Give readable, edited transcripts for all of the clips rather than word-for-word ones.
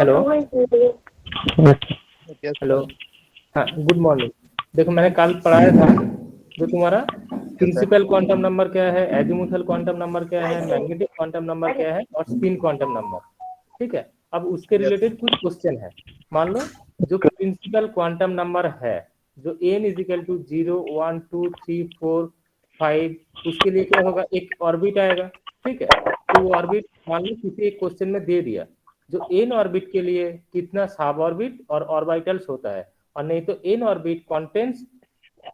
Hello yes hello. Sir. हाँ, good morning. देखो, मैंने कल पढ़ाया था जो तुम्हारा yes sir. Principal quantum number क्या है, एजीमुथल क्वांटम नंबर क्या है, मैग्नेटिक क्वांटम नंबर क्या है और स्पिन क्वांटम नंबर। ठीक है, अब उसके यस रिलेटेड कुछ क्वेश्चन है। मान लो जो प्रिंसिपल क्वांटम नंबर है, जो एन इजिकल टू 0 1 2 3 4 5, उसके लिए क्या होगा, एक ऑर्बिट आएगा। ठीक है, तो वो ऑर्बिट मान लो किसी एक क्वेश्चन में दे दिया, जो एन ऑर्बिट के लिए कितना सब ऑर्बिट और ऑर्बिटल्स होता है, और नहीं तो N orbit contains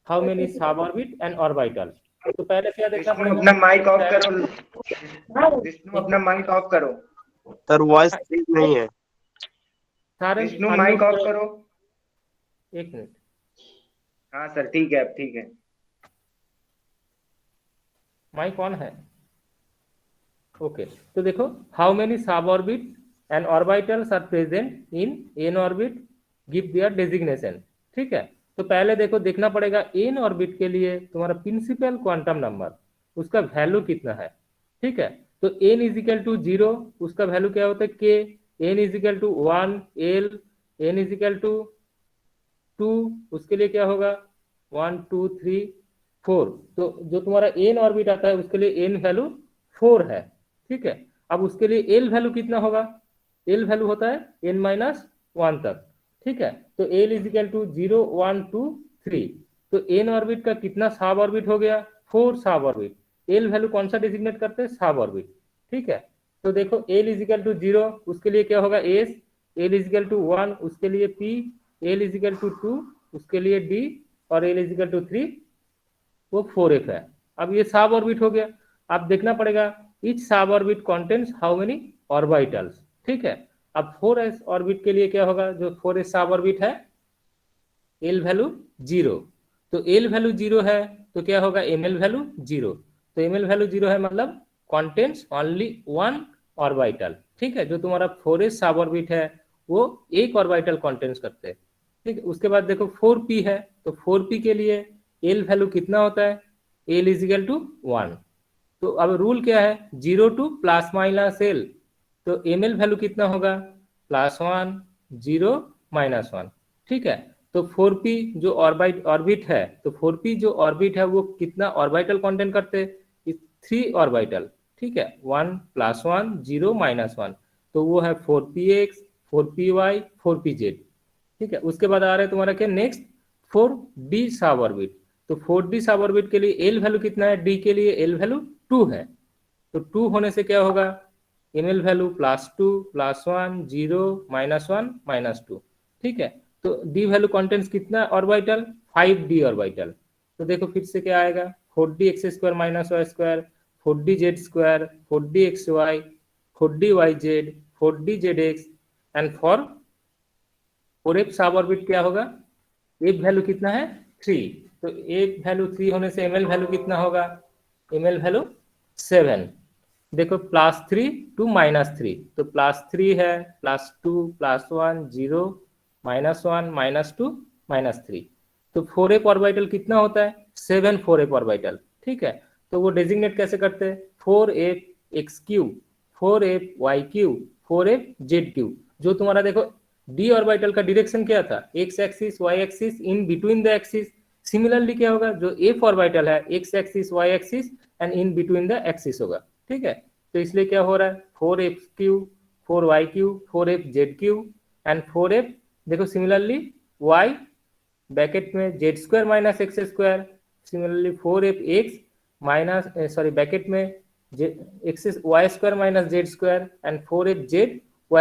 how many sub orbit and orbitals. तो पहले क्या देखना विष्णु पड़ेगा, अपना माइक ऑफ पहले करो। विष्णु अपना माइक ऑफ करो। सर वॉइस ठीक नहीं है। सारे विष्णु अनम्यूट माइक ऑफ करो। करो। एक मिनट। हाँ सर, ठीक है, अब ठीक है। माइक ऑन है। ओके, तो देखो, how many sub orbit and orbitals are present in an orbit, give their designation. ठीक है, तो पहले देखो, देखना पड़ेगा एन ऑर्बिट के लिए तुम्हारा प्रिंसिपल क्वांटम नंबर, उसका वैल्यू कितना है। ठीक है, तो एन इजिकल टू 0, उसका वैल्यू क्या होता है के। N is equal to 1 L, n is equal to 2, उसके लिए क्या होगा 1 2 3 4। तो जो तुम्हारा एन ऑर्बिट आता है उसके लिए एन वैल्यू 4 है। ठीक है, अब उसके लिए एल वैल्यू कितना होगा, एल वैल्यू होता है n-1 तक। ठीक है, तो एल इजिकल टू 0 1 2 3। तो एन ऑर्बिट का कितना सब ऑर्बिट हो गया, 4 सब ऑर्बिट। एल वैल्यू कौन सा डिजिग्नेट करते हैं, सब ऑर्बिट। ठीक है, तो देखो एल इजिकल टू 0, उसके लिए क्या होगा एस। एल इजिकल टू 1, उसके लिए पी। एल इजिकल टू 2, उसके लिए डी। और एल इजिकल टू 3, वो 4f है। अब ये सब ऑर्बिट हो गया। अब देखना पड़ेगा इच सब orbit contains how many orbitals. ठीक है, अब 4s ऑर्बिट के लिए क्या होगा, जो 4s सब ऑर्बिट है, एल वैल्यू 0। तो एल वैल्यू 0 है, तो क्या होगा एम एल वैल्यू 0। तो एम एल वैल्यू 0 है, मतलब कंटेन्स ओनली वन ऑर्बिटल। ठीक है, जो तुम्हारा 4s सब ऑर्बिट है वो एक ऑर्बिटल कंटेन्स करते हैं। ठीक है, उसके बाद देखो 4p है, तो 4p के लिए एल वैल्यू कितना होता है, एल इजिकल टू 1। तो अब रूल क्या है, 0 टू प्लस माइनस एल। तो एम एल वैल्यू कितना होगा, +1 0 -1। ठीक है, तो 4p जो ऑर्बिट ऑर्बिट है, तो 4p जो ऑर्बिट है वो कितना ऑर्बिटल कंटेंट करते हैं, 3 ऑर्बिटल। ठीक है, 1 +1 0 -1, तो वो है 4px 4py 4pz। ठीक है, उसके बाद आ रहा है तुम्हारा क्या नेक्स्ट, 4d सब ऑर्बिट। तो 4d सब ऑर्बिट के लिए एल वैल्यू कितना है, डी के लिए एल वैल्यू 2 है। तो 2 होने से क्या होगा, एम एल वैल्यू +2 +1 0 -1 -2। ठीक है, तो डी वैल्यू कंटेंट्स कितना ऑर्बिटल, 5d ऑर्बिटल। तो देखो फिर से क्या आएगा, 4d x² - y², 4d z², 4d xy, 4d yz, 4d zx and for 4f सब ऑर्बिट क्या होगा, एफ वैल्यू कितना है 3। तो एफ वैल्यू 3 होने से एम एल वैल्यू कितना होगा, एम एल वैल्यू 7। देखो +3 टू -3, तो +3 है, +2 +1 0 -1 -2 -3। तो 4f ऑर्बिटल कितना होता है, 7 4f ऑर्बिटल। ठीक है, तो वो डेजिग्नेट कैसे करते हैं, 4f(x³), 4f(y³), 4f(z³). जो तुम्हारा देखो डी ऑर्बिटल का डायरेक्शन क्या था, x axis y axis in between the axis. Similarly क्या होगा, जो एफ ऑर्बिटल है, x axis y axis and in between the axis होगा। ठीक है, तो इसलिए क्या हो रहा है, 4f³ 4y³ 4f(z³) and 4f, देखो सिमिलरली y ब्रैकेट में z² - x², similarly 4f(x) minus sorry bracket में x y² - z² and 4f(z) y²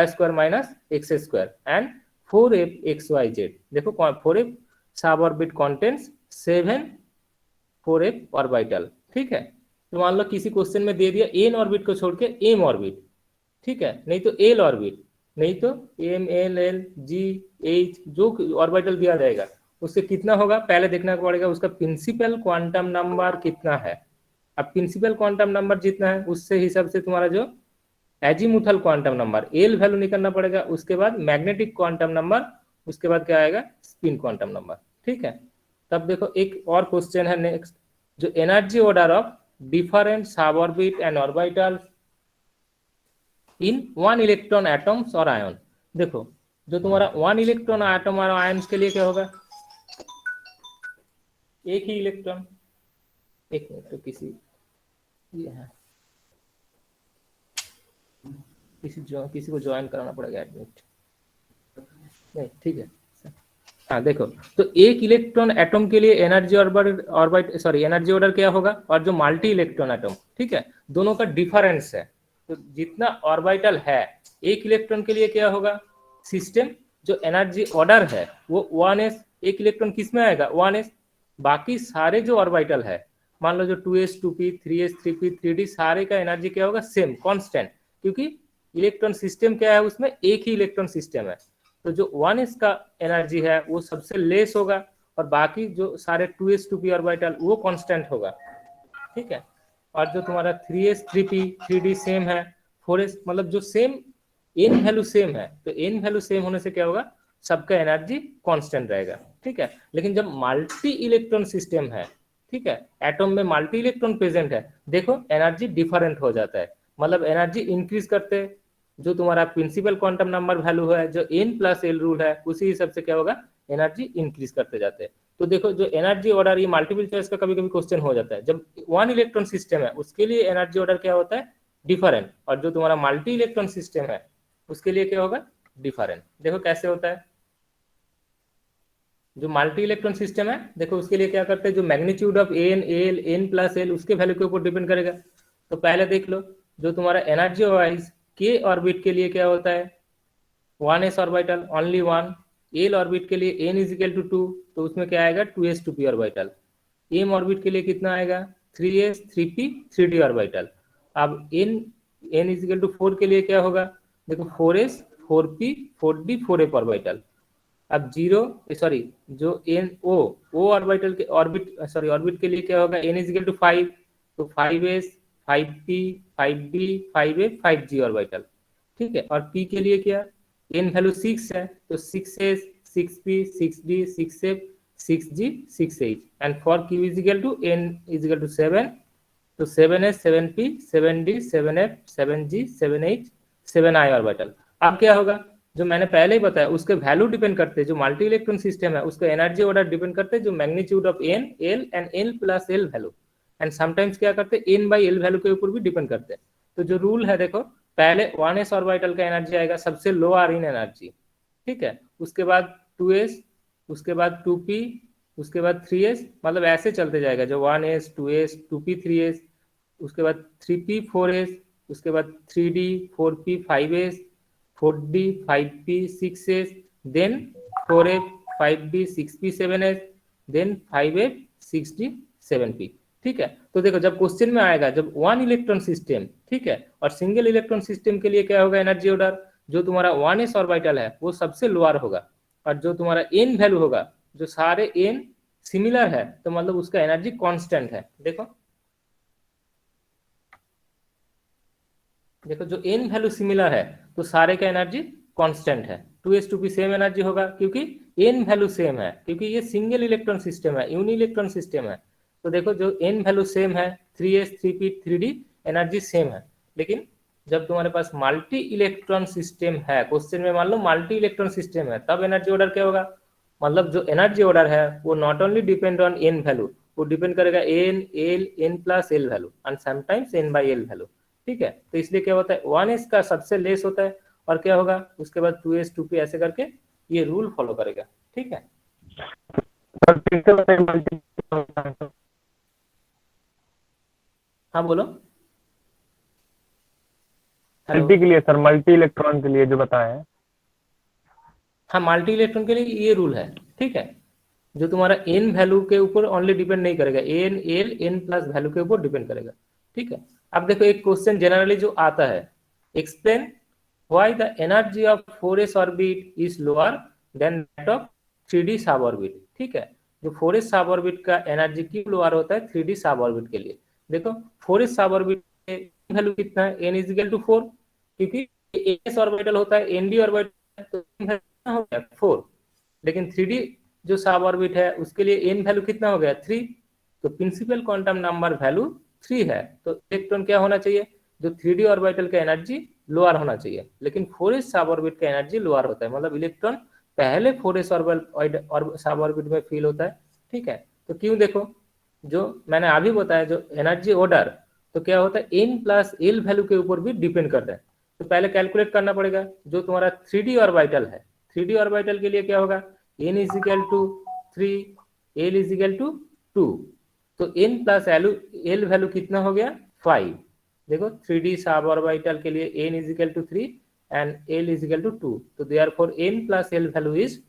- x² and 4f(xyz). देखो 4f सब ऑर्बिट कंटेंट्स 7 4f ऑर्बिटल। ठीक है, तो मान लो किसी क्वेश्चन में दे दिया एन ऑर्बिट को छोड़ के एम ऑर्बिट, ठीक है, नहीं तो एल ऑर्बिट, नहीं तो M L L G H, जो ऑर्बिटल दिया जाएगा उससे कितना होगा, पहले देखना पड़ेगा उसका प्रिंसिपल क्वांटम नंबर कितना है। अब प्रिंसिपल क्वांटम नंबर जितना है उससे हिसाब से तुम्हारा जो azimuthal quantum number L value निकालना पड़ेगा, उसके बाद मैग्नेटिक क्वांटम नंबर, उसके बाद क्या आएगा स्पिन क्वांटम नंबर। ठीक है, तब देखो एक और क्वेश्चन है नेक्स्ट, जो एनर्जी ऑर्डर ऑफ डिफरेंट सब orbit and orbital in one electron atoms और आयन। देखो जो तुम्हारा 1 इलेक्ट्रॉन एटम और आयन्स के लिए क्या होगा, एक ही इलेक्ट्रॉन। एक मिनट, तो किसी ये है, किसी को ज्वाइन कराना पड़ेगा, एडमिट नहीं, ठीक है। हाँ देखो, तो एक इलेक्ट्रॉन एटम के लिए energy orbit sorry energy order क्या होगा, और जो मल्टी इलेक्ट्रॉन एटम, ठीक है, दोनों का डिफरेंस है। तो जितना ऑर्बिटल है एक इलेक्ट्रॉन के लिए क्या होगा, सिस्टम जो एनर्जी ऑर्डर है वो 1s, एक इलेक्ट्रॉन किस में आएगा 1s, बाकी सारे जो ऑर्बिटल है मान लो जो 2s 2p 3s 3p 3d सारे का एनर्जी क्या होगा, सेम कांस्टेंट, क्योंकि इलेक्ट्रॉन सिस्टम क्या है, उसमें एक ही इलेक्ट्रॉन सिस्टम है। तो जो 1s का एनर्जी है वो सबसे लेस होगा, और बाकी जो सारे 2s 2p ऑर्बिटल वो कांस्टेंट होगा, ठीक है। और जो तुम्हारा 3s 3p 3d सेम है, 4s मतलब जो सेम एन वैल्यू सेम है, तो एन वैल्यू सेम होने से क्या होगा, सबका एनर्जी कांस्टेंट रहेगा, ठीक है। लेकिन जब मल्टी इलेक्ट्रॉन सिस्टम है, ठीक है, एटम में मल्टी इलेक्ट्रॉन प्रेजेंट है, देखो एनर्जी डिफरेंट हो जाता है, मतलब एनर्जी इंक्रीज करते, जो तुम्हारा प्रिंसिपल क्वांटम नंबर वैल्यू है, जो n+l रूल है, उसी हिसाब से क्या होगा, एनर्जी इंक्रीज करते जाते हैं। तो देखो जो एनर्जी ऑर्डर, ये मल्टीपल चॉइस का कभी कभी क्वेश्चन हो जाता है, जब 1 इलेक्ट्रॉन सिस्टम है उसके लिए एनर्जी ऑर्डर क्या होता है, डिफरेंट, और जो तुम्हारा मल्टी इलेक्ट्रॉन सिस्टम है उसके लिए क्या होगा, डिफरेंट। देखो कैसे होता है, जो मल्टी इलेक्ट्रॉन सिस्टम है देखो उसके लिए क्या करते हैं, जो magnitude of N L n+l उसके वैल्यू के ऊपर डिपेंड करेगा। तो पहले देख लो, जो तुम्हारा एनर्जी वाइज के ऑर्बिट के लिए क्या होता है, 1s orbital only 1, L orbit के लिए n = 2, तो उसमें क्या आएगा 2s 2p orbital, M orbit के लिए कितना आएगा 3s 3p 3d ऑर्बिटल। अब n = 4 के लिए क्या होगा, देखो 4s 4p 4d 4f orbital. अब जो एन ओ ऑर्बिटल के ऑर्बिट के लिए क्या होगा, n = 5, तो 5s 5p 5d 5f 5g orbital, ठीक है। और p के लिए क्या, n वैल्यू 6 है, तो 6s 6p 6d 6f 6g 6h, and for q n = 7, तो 7s 7p 7d 7f 7g 7h 7i orbital. अब क्या होगा, जो मैंने पहले ही बताया उसके वैल्यू डिपेंड करते हैं, जो मल्टी इलेक्ट्रॉन सिस्टम है उसका एनर्जी ऑर्डर डिपेंड करते हैं जो magnitude of n l and n+l value, and sometimes क्या करते हैं n/l वैल्यू के ऊपर भी डिपेंड करते हैं। तो जो रूल है देखो, पहले 1s ऑर्बिटल का एनर्जी आएगा सबसे लोअर इन एनर्जी, ठीक है, उसके बाद 2s, उसके बाद 2p, उसके बाद 3s, मतलब ऐसे चलते जाएगा, जो 1s 2s 2p 3s, उसके बाद 3p 4s, उसके बाद 3d 4p 5s 4d 5p 6s, then 4f 5d 6p 7s, then 5f 6d 7p, ठीक है। तो देखो जब क्वेश्चन में आएगा, जब 1 इलेक्ट्रॉन सिस्टम, ठीक है, और सिंगल इलेक्ट्रॉन सिस्टम के लिए क्या होगा एनर्जी ऑर्डर, जो तुम्हारा 1s ऑर्बिटल है वो सबसे लोअर होगा, और जो तुम्हारा n वैल्यू होगा, जो सारे n सिमिलर है तो मतलब उसका एनर्जी कांस्टेंट है। देखो जो n वैल्यू सिमिलर है तो सारे का एनर्जी कांस्टेंट है, 2s 2p सेम एनर्जी होगा क्योंकि n वैल्यू सेम है, क्योंकि ये सिंगल इलेक्ट्रॉन सिस्टम है, यूनि इलेक्ट्रॉन सिस्टम है। तो देखो जो n वैल्यू सेम है 3s 3p 3d energy same है। लेकिन जब तुम्हारे पास मल्टी इलेक्ट्रॉन सिस्टम है, क्वेश्चन में मान लो मल्टी इलेक्ट्रॉन सिस्टम है, तब एनर्जी ऑर्डर क्या होगा, मतलब जो एनर्जी ऑर्डर है वो not only depend on n value, वो डिपेंड करेगा n l n+l value and sometimes n/l value, ठीक है। तो इसलिए क्या होता है 1s का सबसे लेस होता है, और क्या होगा उसके बाद 2s 2p ऐसे करके ये रूल फॉलो करेगा, ठीक है। हाँ बोलो। मल्टी के लिए सर, मल्टी इलेक्ट्रॉन के लिए जो बताया है, हाँ मल्टी इलेक्ट्रॉन के लिए ये रूल है, ठीक है, जो तुम्हारा n वैल्यू के ऊपर ओनली डिपेंड नहीं करेगा, n l n+ वैल्यू के ऊपर डिपेंड करेगा, ठीक है। अब देखो एक क्वेश्चन जनरली जो आता है, explain why the energy of 4s orbit is lower than that of 3d सब ऑर्बिट, ठीक है। जो 4s सब ऑर्बिट का एनर्जी क्यों लोअर होता है 3d सब ऑर्बिट के लिए, देखो 4s सब ऑर्बिट वैल्यू कितना है, n = 4, क्योंकि s ऑर्बिटल होता है nd ऑर्बिटल, तो कितना हो गया 4, लेकिन 3d जो सब ऑर्बिट है उसके लिए n वैल्यू कितना हो गया 3, तो प्रिंसिपल क्वांटम नंबर वैल्यू 3 है, तो इलेक्ट्रॉन क्या होना चाहिए, जो 3d ऑर्बिटल का एनर्जी लोअर होना चाहिए, लेकिन 4s सब ऑर्बिट का एनर्जी लोअर होता है, मतलब इलेक्ट्रॉन पहले 4s ऑर्बिट सब ऑर्बिट में फील होता है। ठीक है, तो क्यों, देखो जो मैंने अभी बताया जो एनर्जी ऑर्डर, तो क्या होता है n प्लस एल वैल्यू के ऊपर भी डिपेंड करता है। तो पहले कैलकुलेट करना पड़ेगा, जो तुम्हारा 3d ऑर्बिटल है, 3d ऑर्बिटल के लिए क्या होगा, n is equal to 3, L is equal to 2, तो n प्लस एल वैल्यू कितना हो गया 5। देखो 3d सब ऑर्बिटल के लिए n is equal to 3 and l is equal to 2, तो therefore n plus L value is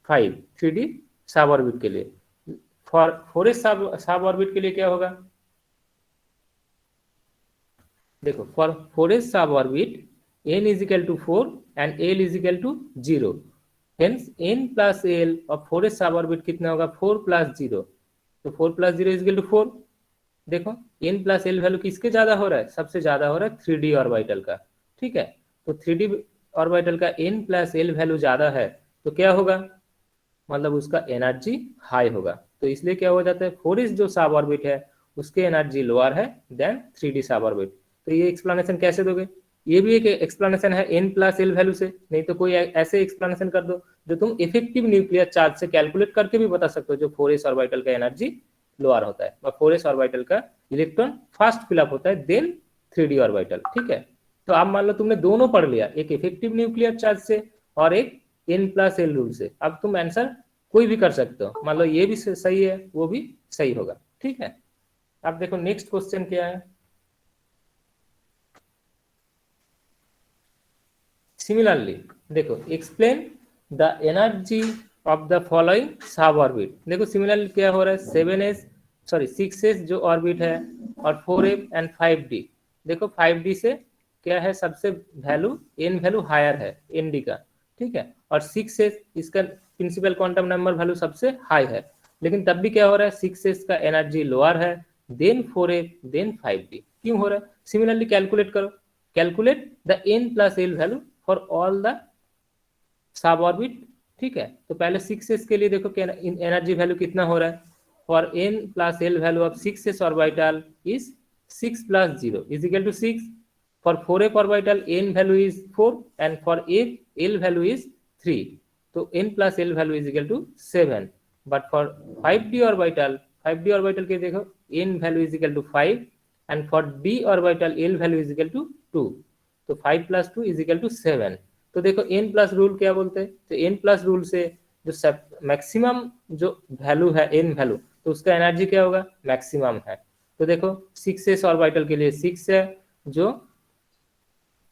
5 3d सब orbit के लिए। फॉर 4s सब ऑर्बिट के लिए क्या होगा, देखो for 4s sub orbit n is equal to 4 and l is equal to 0, hence n plus l और 4s सब ऑर्बिट कितना होगा 4 प्लस 0, तो 4 प्लस 0 इज इक्वल टू 4। देखो n प्लस l वैल्यू किसके ज्यादा हो रहा है, सबसे ज्यादा हो रहा है 3d ऑर्बिटल का। ठीक है, तो 3d ऑर्बिटल का n प्लस l वैल्यू ज्यादा है, तो क्या होगा, मतलब उसका एनर्जी हाई होगा, तो इसलिए क्या हो जाता है 4s जो सब ऑर्बिट है उसके एनर्जी लोअर है देन 3d सब ऑर्बिट। तो ये एक्सप्लेनेशन कैसे दोगे, ये भी एक एक्सप्लेनेशन है n प्लस एल वैल्यू से, नहीं तो कोई ऐसे एक्सप्लेनेशन कर दो जो तुम इफेक्टिव न्यूक्लियर चार्ज से कैलकुलेट करके भी बता सकते हो, जो 4s ऑर्बिटल का एनर्जी लोअर होता है, और 4s ऑर्बिटल का इलेक्ट्रॉन फास्ट फिलअप होता है देन 3d ऑर्बिटल। ठीक है, तो आप मान लो तुमने दोनों पढ़ लिया, एक इफेक्टिव न्यूक्लियर चार्ज से और एक n प्लस एल रूल से, अब तुम आंसर कोई भी कर सकते हो, मान लो ये भी सही है वो भी सही होगा। ठीक है, अब देखो नेक्स्ट क्वेश्चन क्या है, सिमिलरली देखो explain the energy of the following सब ऑर्बिट। देखो सिमिलरली क्या हो रहा है, 6s जो ऑर्बिट है और 4f एंड 5d, देखो 5d से क्या है सबसे वैल्यू n वैल्यू हायर है nd का। ठीक है, और 6s इसका प्रिंसिपल क्वांटम नंबर वैल्यू सबसे हाई है, लेकिन तब भी क्या हो रहा है 6s का एनर्जी लोअर है देन 4f देन 5d। क्यों हो रहा है, सिमिलरली कैलकुलेट करो, calculate the n plus L value for all the sub orbit. ठीक है, तो पहले 6s के लिए देखो एनर्जी वैल्यू कितना हो रहा है, for n plus L value of 6s orbital is 6 plus 0 is equal to 6, for 4f orbital n value is 4 and for f l value is 3, so n plus l value is equal to 7, but for 5d orbital के देखो n value is equal to 5 and for d orbital l value is equal to 2, तो 5 plus 2 is equal to 7। तो देखो n plus rule क्या बोलते हैं, तो n plus rule से जो मैक्सिमम जो वैल्यू है n वैल्यू, तो उसका एनर्जी क्या होगा मैक्सिमम है। तो देखो 6s ऑर्बिटल के लिए 6 है, जो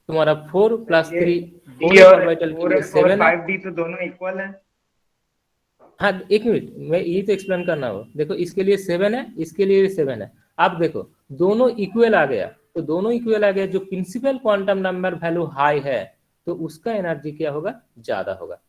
तुम्हारा 4 प्लस 3 D और ऑर्बिटल के लिए 7 है। 5d तो दोनों इक्वल है। हाँ एक मिनट, मैं यही तो एक्सप्लेन करना हो, देखो इसके लिए 7 है इसके लिए 7 है, अब देखो दोनों इक्वल आ गया, तो दोनों इक्वल आ गया, जो principal quantum number value high है तो उसका एनर्जी क्या होगा ज्यादा होगा।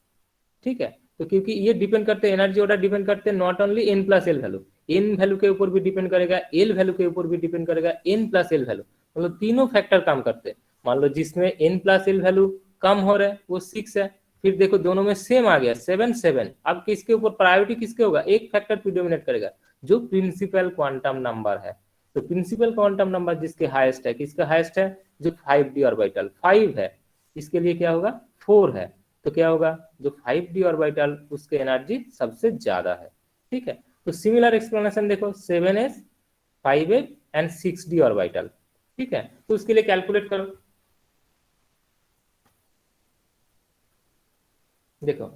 ठीक है, तो क्योंकि ये डिपेंड करते हैं, एनर्जी ऑर्डर डिपेंड करते हैं not only n plus L value, n value के ऊपर भी डिपेंड करेगा, एल वैल्यू के ऊपर भी डिपेंड करेगा, n प्लस एल वैल्यू, मतलब तीनों फैक्टर काम करते हैं। मान लो जिसमें n प्लस एल वैल्यू कम हो रहा है वो 6 है, फिर देखो दोनों में सेम आ गया 7 7, अब किसके ऊपर प्रायोरिटी किसके होगा, एक फैक्टर प्रीडोमिनेट करेगा जो प्रिंसिपल क्वांटम नंबर है। तो प्रिंसिपल क्वांटम नंबर जिसके हाईएस्ट है, किसका हाईएस्ट है, जो 5d ऑर्बिटल 5 है, इसके लिए क्या होगा 4 है, तो क्या होगा जो 5d ऑर्बिटल उसके एनर्जी सबसे ज्यादा है। ठीक है, तो सिमिलर एक्सप्लेनेशन देखो 7s 5f and 6d orbital. ठीक है, तो उसके लिए कैलकुलेट करो, देखो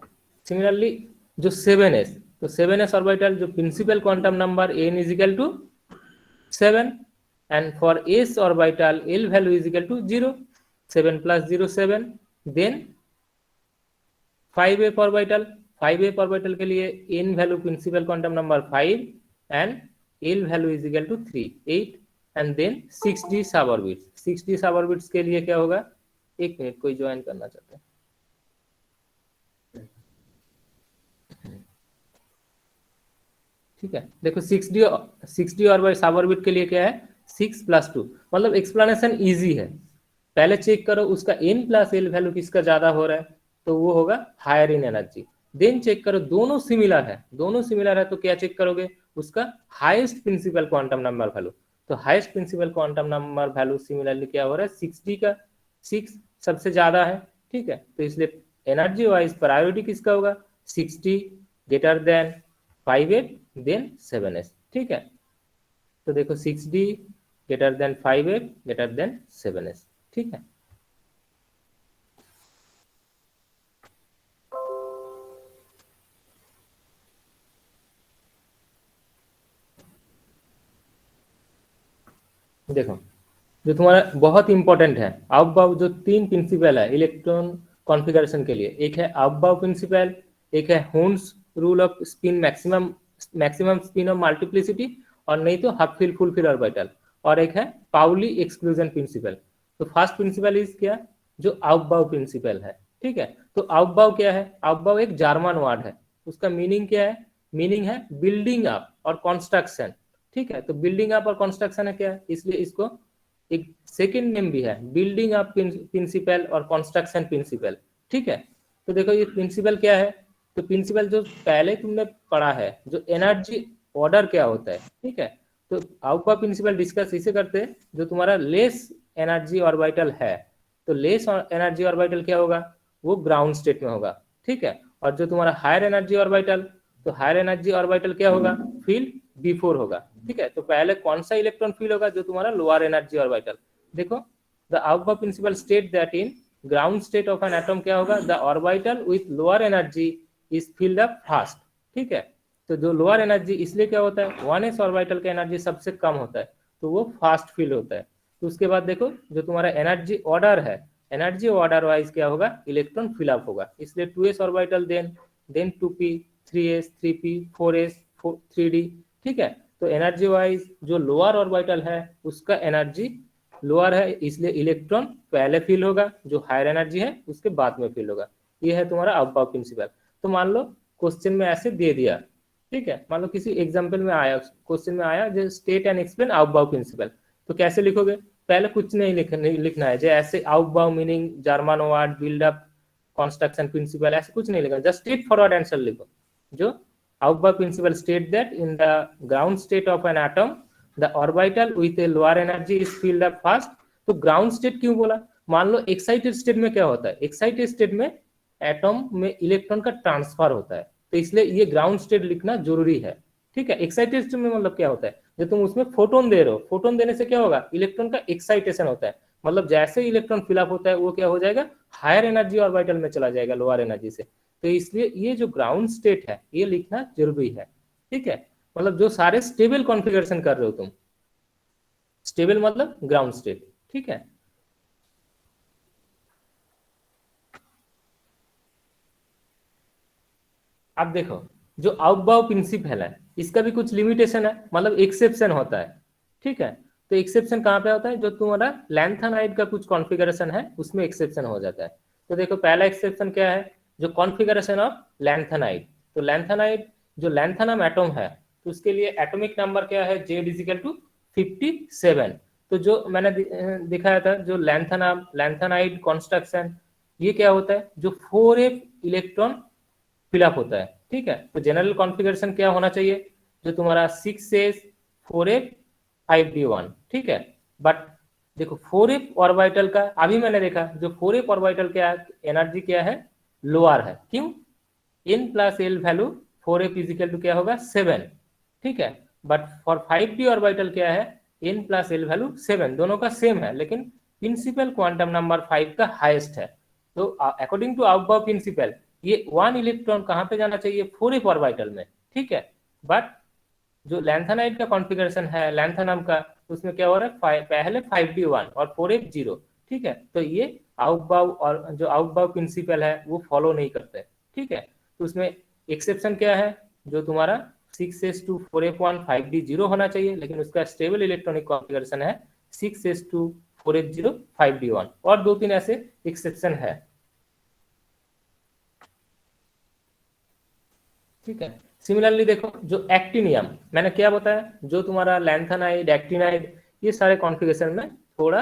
सिमिलरली जो 7s, तो 7s ऑर्बिटल जो principal quantum number n is equal to 7 and for s orbital l value is equal to 0, 7 plus 0 7, then 5f orbital के लिए n value principal quantum number 5 and l value is equal to 3 8, and then 6d sub orbit, 6d सब orbits के लिए क्या होगा, एक minute कोई join करना चाहते हैं, ठीक है, देखो 6d ऑर्बिट सब ऑर्बिट के लिए क्या है 6 प्लस 2, मतलब एक्सप्लेनेशन इजी है। पहले चेक करो उसका n प्लस एल वैल्यू किसका ज्यादा हो रहा है, तो वो होगा higher in energy, then check करो दोनों सिमिलर है, दोनों सिमिलर है तो क्या चेक करोगे उसका highest principal quantum number value, तो highest principal quantum number value similarly क्या हो रहा है 6d का 6 सबसे ज्यादा है, ठीक है, तो इसलिए एनर्जी वाइज प्रायोरिटी किसका होगा, 6D greater than 5F then 7S, ठीक है। तो देखो 6D greater than 5F greater than 7S, ठीक है। देखो जो तुम्हारा बहुत इंपॉर्टेंट है, आउटबाउ जो 3 प्रिंसिपल है इलेक्ट्रॉन कॉन्फ़िगरेशन के लिए, एक है आउटबाउ प्रिंसिपल, एक है Hund's rule of spin maximum spin of multiplicity, और नहीं तो half fill full fill orbital, और एक है पाउली एक्सक्लूजन प्रिंसिपल। तो फर्स्ट प्रिंसिपल इज क्या, जो आउटबाउ प्रिंसिपल है, ठीक है। तो आउटबाउ क्या है, आउटबाउ एक जर्मन वर्ड है, उसका मीनिंग क्या है, मीनिंग है बिल्डिंग अप और कंस्ट्रक्शन, ठीक है। तो बिल्डिंग अप और कंस्ट्रक्शन है क्या, इसलिए इसको एक सेकेंड नेम भी है, बिल्डिंग अप प्रिंसिपल और कंस्ट्रक्शन प्रिंसिपल, ठीक है। तो देखो ये प्रिंसिपल क्या है, तो प्रिंसिपल जो पहले तुमने पढ़ा है, जो एनर्जी ऑर्डर क्या होता है, ठीक है। तो आउटबाउ प्रिंसिपल डिस्कस इसे करते हैं, जो तुम्हारा लेस एनर्जी ऑर्बिटल है, तो लेस एनर्जी ऑर्बिटल क्या होगा, वो ग्राउंड स्टेट में होगा, ठीक है। और जो तुम्हारा हायर एनर्जी ऑर्बिटल, तो हायर एनर्जी ऑर्बिटल क्या होगा, फील बिफोर होगा, ठीक है। तो पहले कौन सा इलेक्ट्रॉन फील होगा, जो तुम्हारा लोअर एनर्जी ऑर्बिटल। देखो the aufbau principle state that in ground state of an atom क्या होगा, the orbital with lower energy is filled up fast, ठीक है। तो जो लोअर एनर्जी, इसलिए क्या होता है, 1s ऑर्बिटल का एनर्जी सबसे कम होता है, तो वो फास्ट फील होता है। तो उसके बाद देखो जो तुम्हारा एनर्जी ऑर्डर है, एनर्जी ऑर्डर वाइज क्या होगा, इलेक्ट्रॉन फिल अप होगा, इसलिए 2s orbital then 2p 3s 3p 4s 3d, ठीक है। तो एनर्जी वाइज जो लोअर ऑर्बिटल है उसका एनर्जी लोअर है, इसलिए इलेक्ट्रॉन पहले फिल होगा, जो हायर एनर्जी है उसके बाद में फिल होगा। ये है तुम्हारा आउटबाउ प्रिंसिपल। तो मान लो क्वेश्चन में ऐसे दे दिया, ठीक है, मान लो किसी एग्जाम्पल में आया, क्वेश्चन में आया जो स्टेट एंड एक्सप्लेन आउटबाउ प्रिंसिपल, तो कैसे लिखोगे, पहले कुछ नहीं लिखना है, जो ऐसे aufbau meaning German word build up construction principle, ऐसे कुछ नहीं लिखना, जस्ट स्ट्रेट फॉरवर्ड आंसर लिखो, जो aufbau principle state that in the ground state of an atom the orbital with a lower energy is filled up fast. तो ground state क्यों बोला, मान लो एक्साइटेड स्टेट में क्या होता है, एक्साइटेड स्टेट में एटम में इलेक्ट्रॉन का ट्रांसफर होता है, तो इसलिए ये ग्राउंड स्टेट लिखना जरूरी है, ठीक है। एक्साइटेड स्टेट में मतलब क्या होता है, जो तुम उसमें फोटोन दे रहे हो, फोटोन देने से क्या होगा, इलेक्ट्रॉन का एक्साइटेशन होता है, मतलब जैसे ही इलेक्ट्रॉन फिलअप होता है वो क्या हो जाएगा, हायर एनर्जी ऑर्बिटल में चला जाएगा लोअर एनर्जी से। तो इसलिए ये जो ग्राउंड स्टेट है ये लिखना जरूरी है, ठीक है। मतलब जो सारे स्टेबल कॉन्फ़िगरेशन कर रहे हो तुम, स्टेबल मतलब ग्राउंड स्टेट, ठीक है। अब देखो जो आउटबाउ प्रिंसिपल है इसका भी कुछ लिमिटेशन है, मतलब एक्सेप्शन होता है, ठीक है। तो एक्सेप्शन कहाँ पे होता है, जो तुम्हारा लैंथेनाइड का कुछ कॉन्फ़िगरेशन है उसमें एक्सेप्शन हो जाता है। तो देखो पहला एक्सेप्शन क्या है, जो कॉन्फ़िगरेशन ऑफ लैंथेनाइड, तो लैंथेनाइड जो लैंथेनम एटम है, तो उसके लिए एटॉमिक नंबर क्या है, Z = 57। तो जो मैंने दिखाया था, जो लैंथेनाइड कॉन्स्ट्रक्शन, ये क्या होता है, जो 4f इलेक्ट्रॉन फिलअप होता है, ठीक है। तो जनरल कॉन्फ़िगरेशन क्या होना चाहिए, जो तुम्हारा 6s 4f 5d1, ठीक है। बट देखो 4f ऑर्बिटल का अभी मैंने देखा, जो 4f ऑर्बिटल क्या एनर्जी क्या है, लोअर है, क्यों, n + l वैल्यू 4f = क्या होगा 7, ठीक है। बट फॉर 5d ऑर्बिटल क्या है, n + l वैल्यू 7, दोनों का सेम है, लेकिन प्रिंसिपल क्वांटम नंबर 5 का हाईएस्ट है। तो अकॉर्डिंग टू आउटबाउ प्रिंसिपल ये 1 इलेक्ट्रॉन कहाँ पे जाना चाहिए, 4f ऑर्बिटल में, ठीक है। बट जो लैंथेनाइड का कॉन्फ़िगरेशन है लैंथेनम का, उसमें क्या हो रहा है, पहले 5d1 और 4f 0, ठीक है। तो ये आउटबाउ और जो आउटबाउ प्रिंसिपल है वो फॉलो नहीं करते, ठीक है। तो उसमें एक्सेप्शन क्या है, जो तुम्हारा 6s2 4f1 5d0 होना चाहिए, लेकिन उसका स्टेबल इलेक्ट्रॉनिक कॉन्फ़िगरेशन है 6s2 4f0 5d1, और 2-3 ऐसे एक्सेप्शन है, ठीक है। सिमिलरली देखो जो एक्टिनियम, मैंने क्या बताया, जो तुम्हारा लैंथेनाइड एक्टिनाइड, ये सारे कॉन्फ़िगरेशन में थोड़ा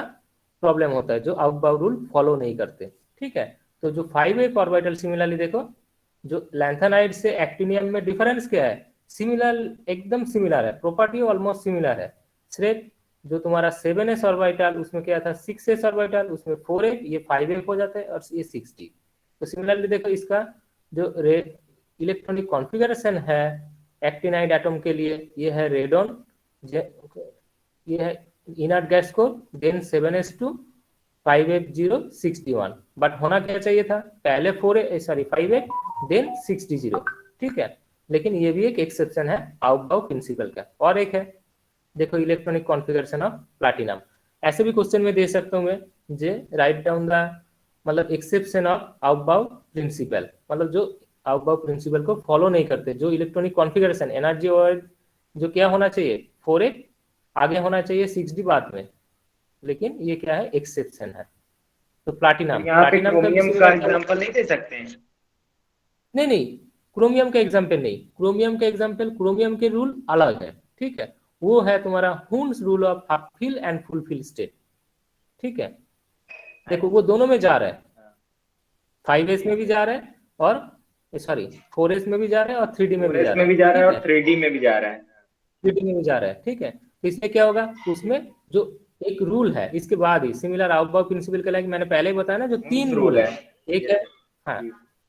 प्रॉब्लम होता है, जो आउटबाउ रूल फॉलो नहीं करते, ठीक है। तो जो 5f ऑर्बिटल, सिमिलरली देखो जो लैंथेनाइड से एक्टिनियम में डिफरेंस क्या है, सिमिलर, एकदम सिमिलर है, प्रॉपर्टी ऑलमोस्ट सिमिलर है, सिर्फ जो तुम्हारा 7s ऑर्बिटल उसमें क्या था 6s ऑर्बिटल, उसमें 4f, ये 5f हो जाता है और ये 6d। तो सिमिलरली देखो इसका जो इलेक्ट्रॉनिक कॉन्फ़िगरेशन है एक्टिनाइड एटम के लिए, ये है रेडॉन, ये है इनर्ट गैस को, देन 7s2 5f061, बट होना क्या चाहिए था पहले 5f देन 6d0, ठीक है। लेकिन ये भी एक एक्सेप्शन है आउटबाउ प्रिंसिपल का। और एक है देखो इलेक्ट्रॉनिक कॉन्फ़िगरेशन ऑफ प्लैटिनम, ऐसे भी क्वेश्चन में दे सकता हूँ मैं, जे राइट डाउन द मतलब एक्सेप्शन ऑफ आउटबाउ प्रिंसिपल, मतलब जो आउटबाउ प्रिंसिपल को फॉलो नहीं करते, जो इलेक्ट्रॉनिक कॉन्फ़िगरेशन एनर्जी और जो क्या होना चाहिए 4f आगे होना चाहिए 6d बाद में, लेकिन ये क्या है एक्सेप्शन है। तो प्लैटिनम, यहाँ पे प्लैटिनम का क्रोमियम भी का एग्जांपल नहीं दे सकते हैं? नहीं, क्रोमियम का एग्जाम्पल नहीं, क्रोमियम का एग्जाम्पल, क्रोमियम के रूल अलग है, ठीक है। वो है तुम्हारा Hund's rule of half fill and full fill state, ठीक है। देखो वो दोनों में जा रहा है, 5s में भी जा रहा है और सॉरी 4s में भी जा रहा है और 3d में भी जा रहा है, 4s में भी जा रहा है और 3D में भी जा रहा है, 3d में भी जा रहा है, ठीक है। तो इसमें क्या होगा, उसमें जो एक रूल है इसके बाद ही सिमिलर आउटबाउ प्रिंसिपल के लिए मैंने पहले ही बताया ना, जो 3 रूल है, एक है हाँ,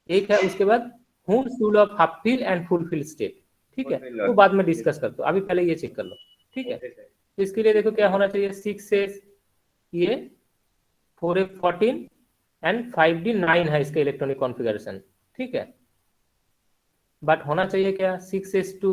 एक है उसके बाद Hund's rule of half fill and full fill state, ठीक है। तो बाद में डिस्कस करते हो, अभी पहले ये चेक कर लो, ठीक है। तो इसके लिए देखो क्या होना चाहिए 6s ये 4f14 एंड 5d9 है इसका इलेक्ट्रॉनिक कॉन्फ़िगरेशन, ठीक है। बट होना चाहिए क्या 6s2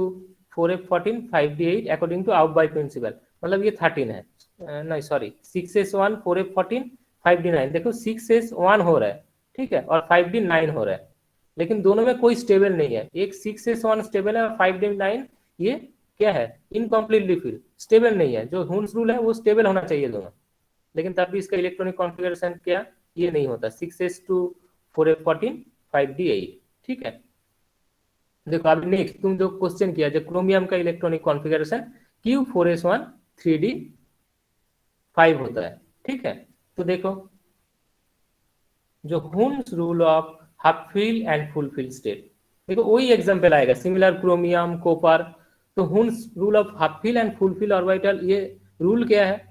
4f14 5d8 according to आउटबाउ principal, मतलब ये 13 है, नहीं सॉरी 6s1 4f14 5d9, देखो 6s1 हो रहा है, ठीक है, और 5d9 हो रहा है, लेकिन दोनों में कोई स्टेबल नहीं है, एक 6s1 स्टेबल है और 5d9 ये क्या है इनकम्प्लीटली फिल, स्टेबल नहीं है। जो हुन्स रूल है वो स्टेबल होना चाहिए दोनों, लेकिन तब भी इसका इलेक्ट्रॉनिक कॉन्फ़िगरेशन क्या ये नहीं होता 6s2 4f14 5d8, ठीक है। देखो अभी नेक्स्ट तुम जो क्वेश्चन किया जो क्रोमियम का इलेक्ट्रॉनिक कॉन्फ़िगरेशन Q4s1 3d5 होता है, ठीक है। तो देखो जो Hund's rule of half fill and full fill state, देखो वही एग्जांपल आएगा सिमिलर क्रोमियम कॉपर। तो Hund's rule of half fill and full fill orbital, ये रूल क्या है,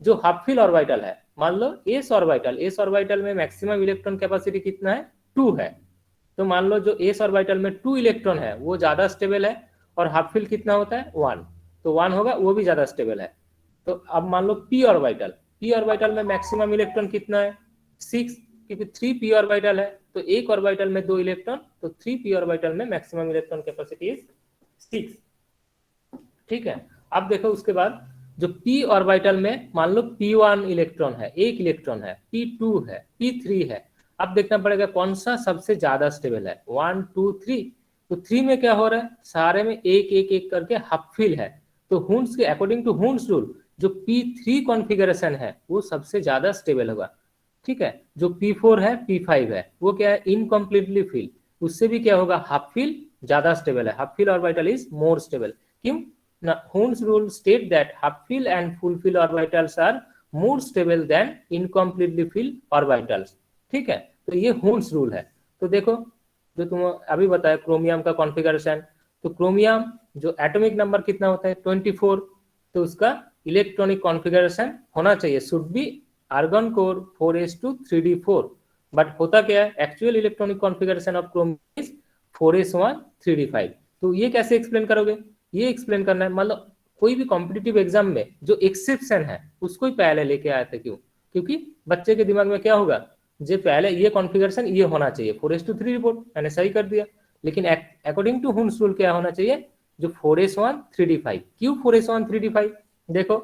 जो हाफ फिल ऑर्बिटल है मान लो एस ऑर्बिटल में मैक्सिमम इलेक्ट्रॉन कैपेसिटी कितना है 2 है, तो मान लो जो एस ऑर्बिटल में 2 इलेक्ट्रॉन है वो ज्यादा स्टेबल है, और हाफ फिल कितना होता है 1, तो 1 होगा वो भी ज्यादा स्टेबल है। तो अब मान लो पी ऑर्बिटल में मैक्सिमम इलेक्ट्रॉन कितना है 6, क्योंकि 3p ऑर्बिटल है तो एक ऑर्बिटल में 2 इलेक्ट्रॉन, तो 3p ऑर्बिटल में मैक्सिमम इलेक्ट्रॉन कैपेसिटी इज 6, ठीक है। अब देखो उसके बाद जो p ऑर्बिटल में मान लो p1 इलेक्ट्रॉन है, एक इलेक्ट्रॉन है, p2 है, p3 है, अब देखना पड़ेगा कौन सा सबसे ज्यादा स्टेबल है 1 2 3। तो 3 में क्या हो रहा है सारे में एक एक एक करके हाफ फिल है, तो हुन्स के अकॉर्डिंग टू हुन्स रूल जो p3 कॉन्फ़िगरेशन है वो सबसे ज्यादा स्टेबल होगा, ठीक है। जो p4 है p5 है वो क्या है इनकम्प्लीटली फिल, उससे भी क्या होगा हाफ फिल ज्यादा स्टेबल है, half fill orbital is more stable. क्यों ना Hund's rule state that half fill and full fill orbitals are more stable than incompletely fill orbitals, ठीक है। तो ये हुन्स रूल है। तो देखो जो तुम अभी बताया क्रोमियम का कॉन्फ़िगरेशन, तो क्रोमियम जो एटॉमिक नंबर कितना होता है 24, तो उसका इलेक्ट्रॉनिक कॉन्फ़िगरेशन होना चाहिए should be argon core 4s2 3d4, but होता क्या है actual electronic configuration of chromium is 4s1 3d5। तो ये कैसे एक्सप्लेन करोगे, ये एक्सप्लेन करना है मतलब कोई भी कॉम्पिटिटिव एग्जाम में जो एक्सेप्शन है उसको ही पहले लेके आए थे, क्यों, क्योंकि बच्चे के दिमाग में क्या होगा जो पहले ये कॉन्फ़िगरेशन ये होना चाहिए 4s2 3 रिपोर्ट मैंने सही कर दिया, लेकिन अकॉर्डिंग टू हुन्स रूल क्या होना चाहिए जो 4s1 3d5। क्यों 4s1 3d5, देखो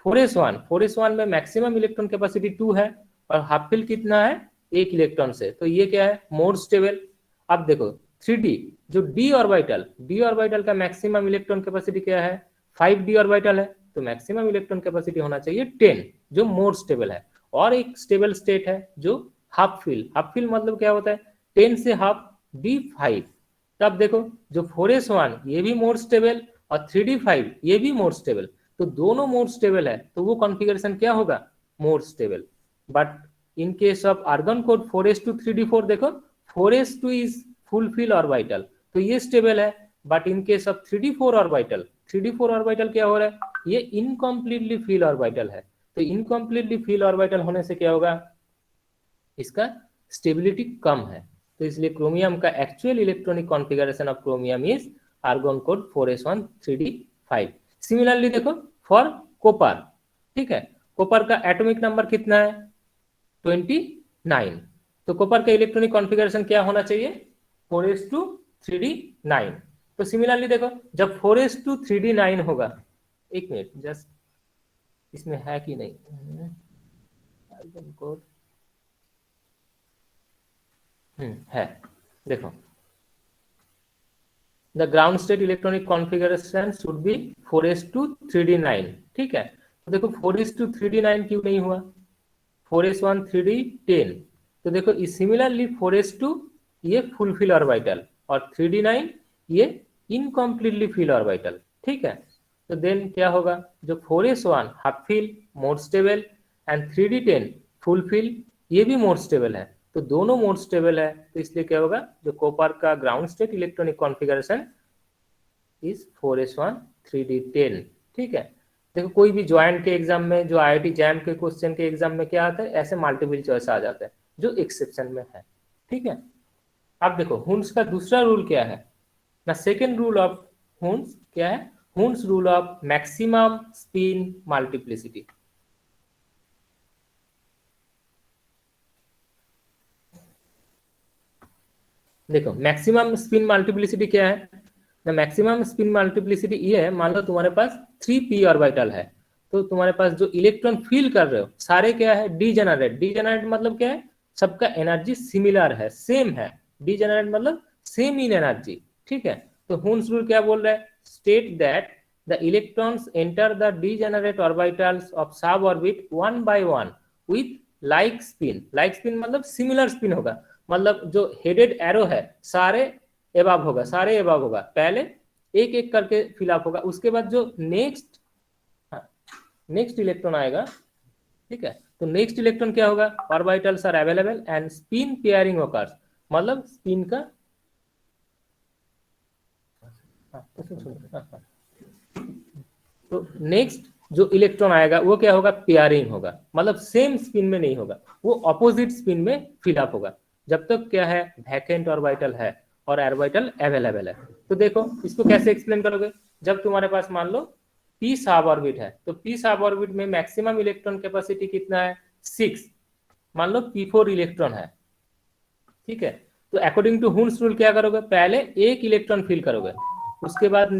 4s1 में मैक्सिमम इलेक्ट्रॉन कैपेसिटी 2 है और हाफ फिल कितना है एक इलेक्ट्रॉन से, तो ये क्या है मोर स्टेबल। अब देखो 3d जो d ऑर्बिटल का मैक्सिमम इलेक्ट्रॉन कैपेसिटी क्या है 5d ऑर्बिटल है, तो मैक्सिमम इलेक्ट्रॉन कैपेसिटी होना चाहिए 10 जो मोर स्टेबल है। और एक स्टेबल स्टेट है जो हाफ फिल मतलब क्या होता है 10 से हाफ d5। तब देखो जो 4s1 ये भी मोर स्टेबल और 3d5 ये भी मोर स्टेबल, तो दोनों मोर स्टेबल है तो वो कॉन्फ़िगरेशन क्या होगा more stable. But in case of argon core 4s2 3d4 देखो 4s2 is full fill orbital तो ये स्टेबल है, but in case of 3d4 orbital क्या हो रहा है ये इनकम्प्लीटली फिल ऑर्बिटल है। तो इनकम्प्लीटली फिल ऑर्बिटल होने से क्या होगा, इसका स्टेबिलिटी कम है। तो इसलिए क्रोमियम का actual electronic configuration of chromium is argon code 4s1 3d5। Similarly देखो फॉर कॉपर, ठीक है, कॉपर का एटॉमिक नंबर कितना है 29। तो कॉपर का इलेक्ट्रॉनिक कॉन्फ़िगरेशन क्या होना चाहिए 4s2 3d9। तो सिमिलरली देखो जब 4s2 3d9 होगा, एक मिनट जस्ट इसमें है कि नहीं आर्गन कोड है, देखो the ground state electronic configuration should be 4s2 3d9, ठीक है। तो देखो 4s2 3d9 क्यों नहीं हुआ, 4s1 3d10। तो देखो सिमिलरली 4s2 ये फुलफिल ऑर्बिटल और 3d9 ये इनकम्प्लीटली फिल ऑर्बिटल, ठीक है। तो देन क्या होगा, जो 4s1 half fill more stable and 3d10 fulfil ये भी मोर स्टेबल है, तो दोनों मोर स्टेबल है। तो इसलिए क्या होगा, जो कॉपर का ground state electronic configuration is 4s1 3d10, ठीक है। देखो कोई भी ज्वाइंट के एग्जाम में, जो IIT जैम के क्वेश्चन के एग्जाम में क्या आता है, ऐसे मल्टीपल चॉइस आ जाता है जो एक्सेप्शन में है, ठीक है। अब देखो हुन्स का दूसरा रूल क्या है ना, सेकेंड रूल ऑफ हुन्स क्या है, Hund's rule of maximum spin multiplicity. देखो मैक्सिमम स्पिन मल्टीप्लिसिटी क्या है ना, मैक्सिमम स्पिन मल्टीप्लिसिटी ये है, मान लो तुम्हारे पास 3p ऑर्बिटल है, तो तुम्हारे पास जो इलेक्ट्रॉन फील कर रहे हो सारे क्या है डीजेनरेट। डीजेनरेट मतलब क्या है, सबका एनर्जी सिमिलर है, सेम है। डीजेनरेट मतलब सेम इन एनर्जी, ठीक है। तो हुन्स रूल क्या बोल रहा है, state that the electrons enter the degenerate orbitals of sub orbit one by one with like spin. Like spin मतलब सिमिलर स्पिन होगा, मतलब जो हेडेड एरो है सारे एबाव होगा, सारे एबाव होगा, पहले एक एक करके फिलअप होगा, उसके बाद जो नेक्स्ट इलेक्ट्रॉन आएगा, ठीक है। तो नेक्स्ट इलेक्ट्रॉन क्या होगा, orbitals are available and spin pairing occurs, मतलब स्पिन का तो नेक्स्ट जो इलेक्ट्रॉन आएगा वो क्या होगा, पेयरिंग होगा, मतलब सेम स्पिन में नहीं होगा, वो ऑपोजिट स्पिन में फिलअप होगा, जब तक क्या है वैकेंट ऑर्बिटल है और ऑर्बिटल अवेलेबल है। तो देखो इसको कैसे एक्सप्लेन करोगे, जब तुम्हारे पास मान लो p सब ऑर्बिट है, तो p सब ऑर्बिट में मैक्सिमम इलेक्ट्रॉन कैपेसिटी कितना है 6, मान लो p4 इलेक्ट्रॉन है, ठीक है। तो अकॉर्डिंग टू हुन्स रूल क्या करोगे, पहले एक इलेक्ट्रॉन फिल करोगे, उसके बाद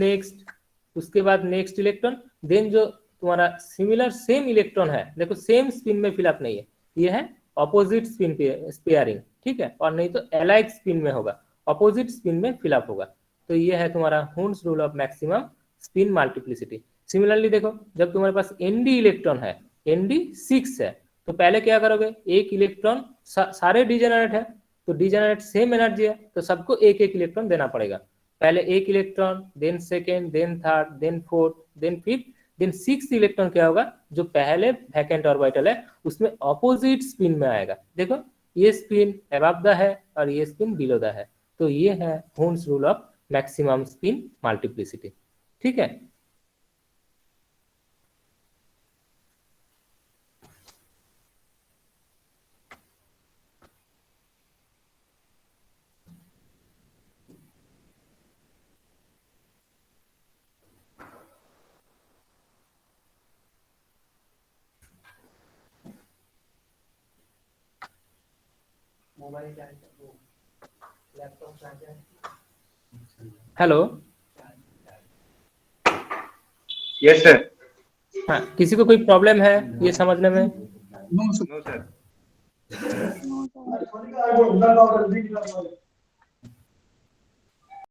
नेक्स्ट इलेक्ट्रॉन, देन जो तुम्हारा सिमिलर सेम इलेक्ट्रॉन है, देखो सेम स्पिन में फिलअप नहीं है, ये है ऑपोजिट स्पिन पेयरिंग, ठीक है, और नहीं तो अलाइक स्पिन में होगा, ऑपोजिट स्पिन में फिलअप होगा। तो ये है तुम्हारा Hund's rule of maximum spin multiplicity. Similarly देखो जब तुम्हारे पास Nd इलेक्ट्रॉन है, Nd 6 है, तो पहले क्या करोगे, एक इलेक्ट्रॉन, सारे डीजेनरेट है तो डीजेनरेट सेम एनर्जी है, तो सबको एक एक इलेक्ट्रॉन देना पड़ेगा, पहले एक electron, then second, then third, then fourth, then fifth, then sixth electron क्या होगा, जो पहले वैकेंट ऑर्बिटल है उसमें ऑपोजिट स्पिन में आएगा। देखो ये स्पिन अबव द है और ये स्पिन बिलो द है, तो ये है Hund's rule of maximum spin multiplicity, ठीक है। Hello, yes sir. हाँ किसी को कोई प्रॉब्लम है ये समझने में? No sir.